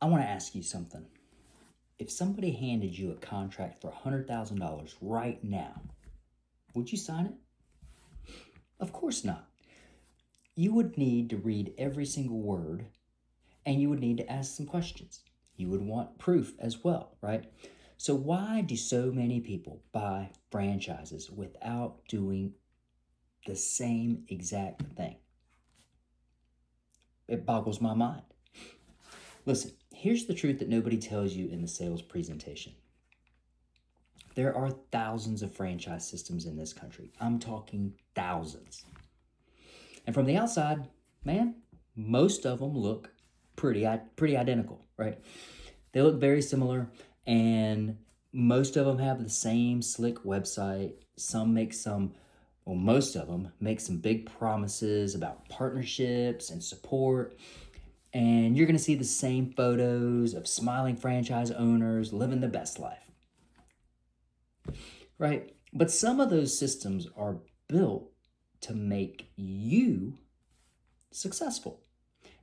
I want to ask you something. If somebody handed you a contract for $100,000 right now, would you sign it? Of course not. You would need to read every single word and you would need to ask some questions. You would want proof as well, right? So, why do so many people buy franchises without doing the same exact thing? It boggles my mind. Listen, here's the truth that nobody tells you in the sales presentation. There are thousands of franchise systems in this country. I'm talking thousands. And from the outside, man, most of them look pretty identical, right? They look very similar, and most of them have the same slick website. Most of them make some big promises about partnerships and support. And you're going to see the same photos of smiling franchise owners living the best life, right? But some of those systems are built to make you successful.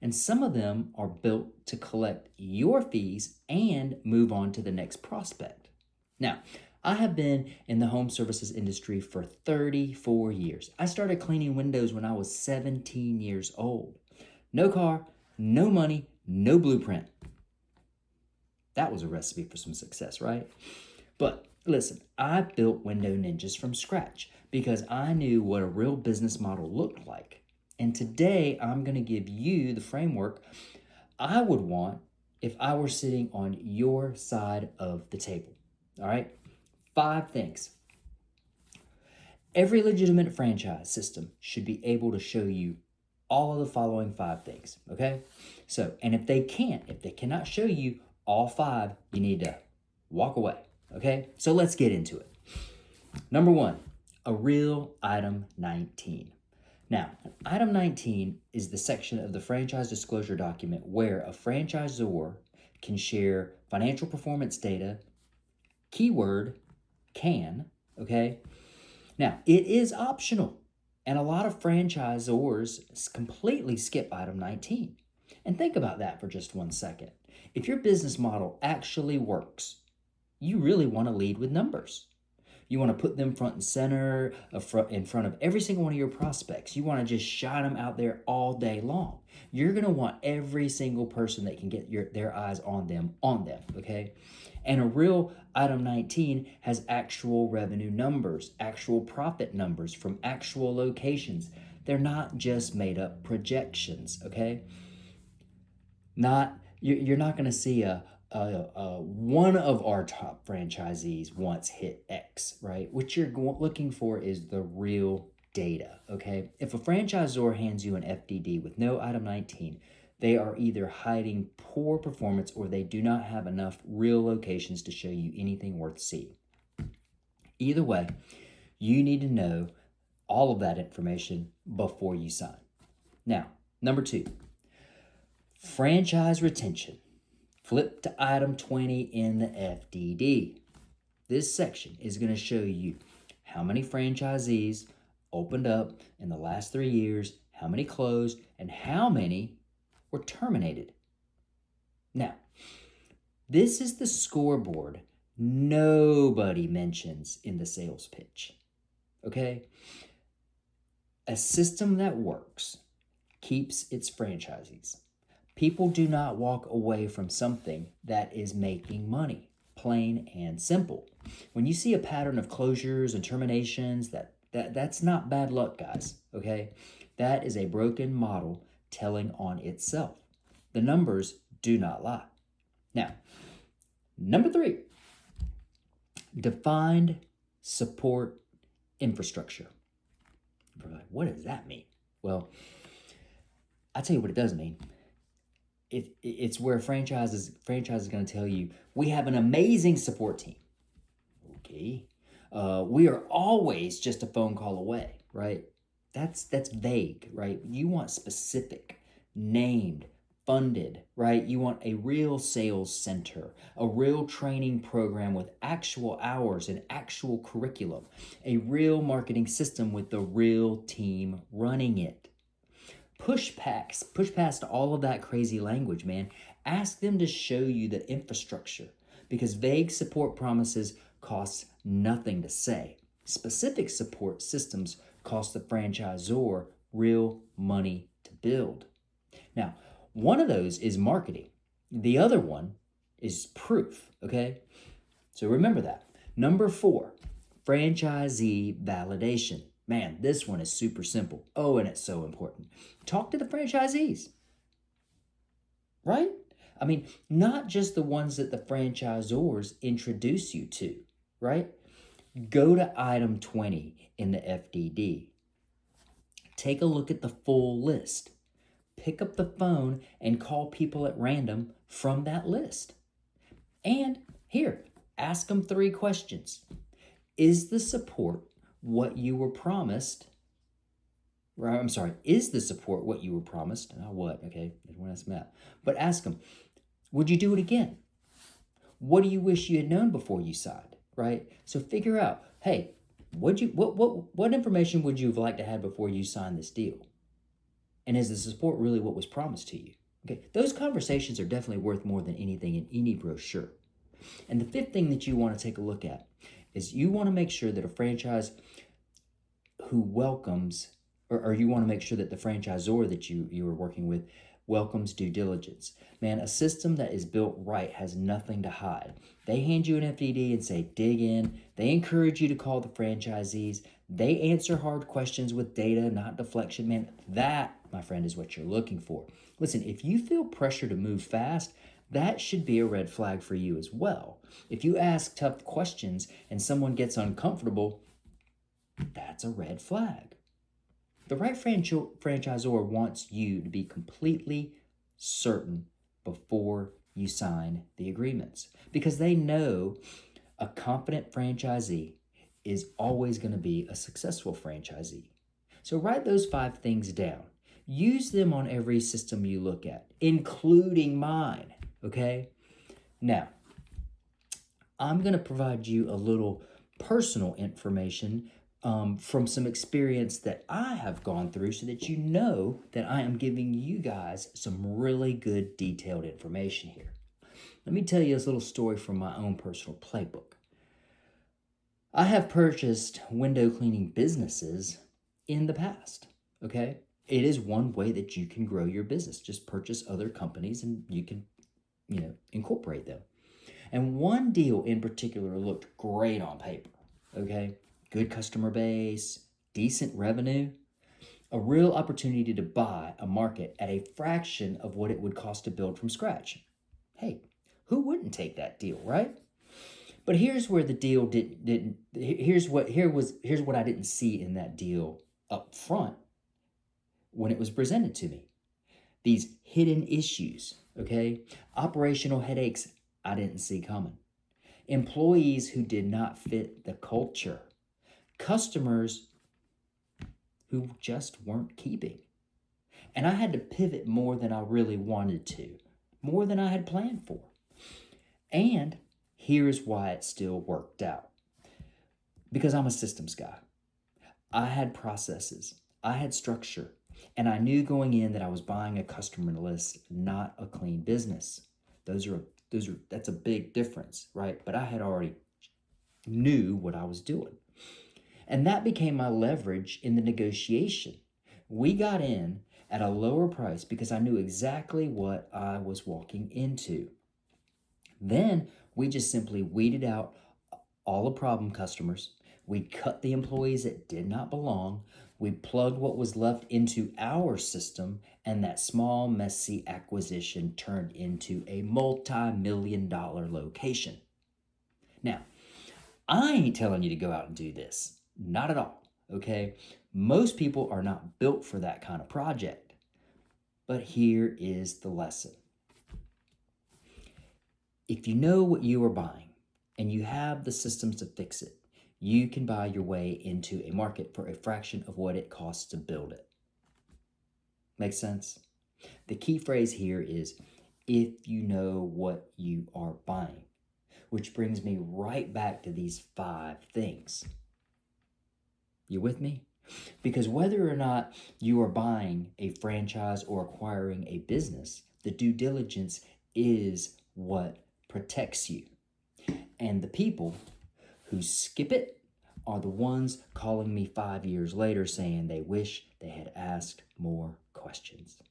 And some of them are built to collect your fees and move on to the next prospect. Now, I have been in the home services industry for 34 years. I started cleaning windows when I was 17 years old. No car, no money, no blueprint. That was a recipe for some success, right? But listen, I built Window Ninjas from scratch because I knew what a real business model looked like. And today I'm going to give you the framework I would want if I were sitting on your side of the table. All right? 5 things. Every legitimate franchise system should be able to show you all of the following 5 things. Okay? So, and if they cannot show you all 5, you need to walk away. Okay? So let's get into it. Number 1, a real item 19. Now, item 19 is the section of the franchise disclosure document where a franchisor can share financial performance data, keyword, can, okay? Now, it is optional, and a lot of franchisors completely skip item 19. And think about that for just 1 second. If your business model actually works, you really want to lead with numbers. You want to put them front and center in front of every single one of your prospects. You want to just shine them out there all day long. You're going to want every single person that can get their eyes on them, okay? And a real item 19 has actual revenue numbers, actual profit numbers from actual locations. They're not just made up projections, okay? You're not going to see one of our top franchisees once hit X, right? What you're looking for is the real data, okay? If a franchisor hands you an FDD with no item 19, they are either hiding poor performance or they do not have enough real locations to show you anything worth seeing. Either way, you need to know all of that information before you sign. Now, number 2, franchise retention. Flip to item 20 in the FDD. This section is going to show you how many franchisees opened up in the last 3 years, how many closed, and how many were terminated. Now, this is the scoreboard nobody mentions in the sales pitch. Okay? A system that works keeps its franchisees. People do not walk away from something that is making money, plain and simple. When you see a pattern of closures and terminations, that's not bad luck, guys, okay? That is a broken model telling on itself. The numbers do not lie. Now, number 3, defined support infrastructure. What does that mean? Well, I'll tell you what it does mean. It's where franchise is going to tell you, we have an amazing support team. Okay. We are always just a phone call away, right? That's vague, right? You want specific, named, funded, right? You want a real sales center, a real training program with actual hours and actual curriculum, a real marketing system with the real team running it. Push past all of that crazy language, man. Ask them to show you the infrastructure because vague support promises cost nothing to say. Specific support systems cost the franchisor real money to build. Now, one of those is marketing. The other one is proof, okay? So remember that. Number 4, franchisee validation. Man, this one is super simple. Oh, and it's so important. Talk to the franchisees, right? I mean, not just the ones that the franchisors introduce you to, right? Go to item 20 in the FDD. Take a look at the full list. Pick up the phone and call people at random from that list. And here, ask them 3 questions. Is the support what you were promised? Is the support what you were promised? Not what, okay? I don't want to ask them that. But ask them, would you do it again? What do you wish you had known before you signed, right? So figure out, hey, what information would you have liked to have before you signed this deal? And is the support really what was promised to you? Okay, those conversations are definitely worth more than anything in any brochure. And the 5th thing that you want to take a look at is you want to make sure that a franchise who welcomes, or you want to make sure that the franchisor that you are working with welcomes due diligence. Man, a system that is built right has nothing to hide. They hand you an FDD and say, dig in. They encourage you to call the franchisees. They answer hard questions with data, not deflection. Man, that, my friend, is what you're looking for. Listen, if you feel pressure to move fast, that should be a red flag for you as well. If you ask tough questions and someone gets uncomfortable, that's a red flag. The right franchisor wants you to be completely certain before you sign the agreements because they know a confident franchisee is always going to be a successful franchisee. So write those 5 things down. Use them on every system you look at, including mine, okay? Now, I'm going to provide you a little personal information from some experience that I have gone through so that you know that I am giving you guys some really good detailed information here. Let me tell you this little story from my own personal playbook. I have purchased window cleaning businesses in the past, okay? It is one way that you can grow your business. Just purchase other companies and you can, incorporate them. And one deal in particular looked great on paper, okay? Good customer base, decent revenue, a real opportunity to buy a market at a fraction of what it would cost to build from scratch. Hey, who wouldn't take that deal, right? But here's where the deal here's what I didn't see in that deal up front when it was presented to me. These hidden issues, okay? Operational headaches I didn't see coming. Employees who did not fit the culture. Customers who just weren't keeping. And I had to pivot more than I really wanted to, more than I had planned for. And here's why it still worked out. Because I'm a systems guy. I had processes, I had structure, and I knew going in that I was buying a customer list, not a clean business. That's a big difference, right? But I had already knew what I was doing. And that became my leverage in the negotiation. We got in at a lower price because I knew exactly what I was walking into. Then we just simply weeded out all the problem customers. We cut the employees that did not belong. We plugged what was left into our system, and that small, messy acquisition turned into a multi-million-dollar location. Now, I ain't telling you to go out and do this. Not at all, okay? Most people are not built for that kind of project. But here is the lesson. If you know what you are buying and you have the systems to fix it, you can buy your way into a market for a fraction of what it costs to build it. Make sense? The key phrase here is, if you know what you are buying, which brings me right back to these 5 things. You with me? Because whether or not you are buying a franchise or acquiring a business, the due diligence is what protects you. And the people who skip it are the ones calling me 5 years later saying they wish they had asked more questions.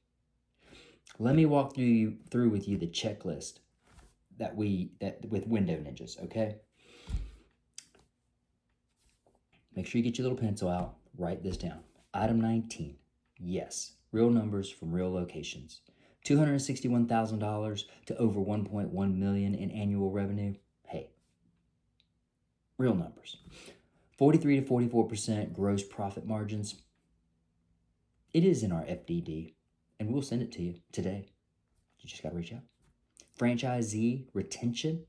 Let me walk through with you the checklist that with Window Ninjas, okay? Make sure you get your little pencil out. Write this down. Item 19. Yes, real numbers from real locations. $261,000 to over $1.1 million in annual revenue. Hey, real numbers. 43 to 44% gross profit margins. It is in our FDD, and we'll send it to you today. You just got to reach out. Franchisee retention.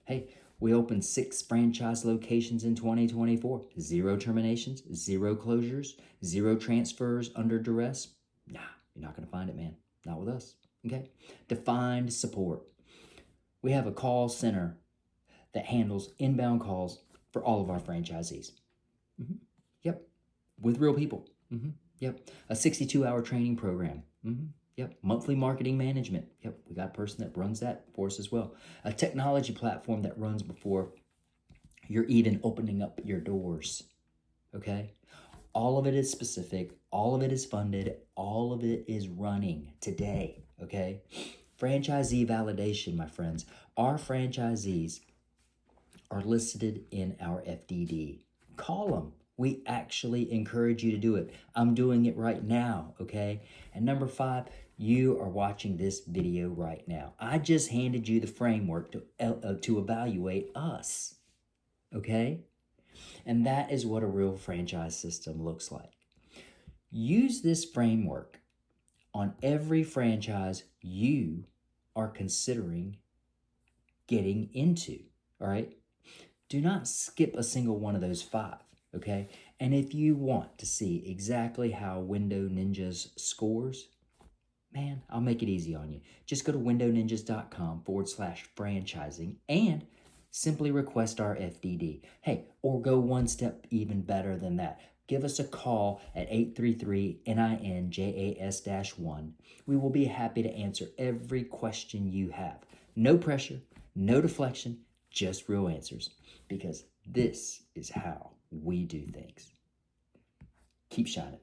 Hey, we opened 6 franchise locations in 2024. 0 terminations, 0 closures, 0 transfers under duress. Nah, you're not going to find it, man. Not with us, okay? Defined support. We have a call center that handles inbound calls for all of our franchisees. Yep, with real people. Yep, a 62-hour training program. Yep, monthly marketing management. Yep, we got a person that runs that for us as well. A technology platform that runs before you're even opening up your doors, okay? All of it is specific. All of it is funded. All of it is running today, okay? Franchisee validation, my friends. Our franchisees are listed in our FDD. Call them. We actually encourage you to do it. I'm doing it right now, okay? And number 5, you are watching this video right now. I just handed you the framework to evaluate us, okay? And that is what a real franchise system looks like. Use this framework on every franchise you are considering getting into, all right? Do not skip a single one of those 5, okay? And if you want to see exactly how Window Ninjas scores, man, I'll make it easy on you. Just go to windowninjas.com/franchising and simply request our FDD. Hey, or go one step even better than that. Give us a call at 833-NINJAS-1. We will be happy to answer every question you have. No pressure, no deflection, just real answers. Because this is how we do things. Keep shining.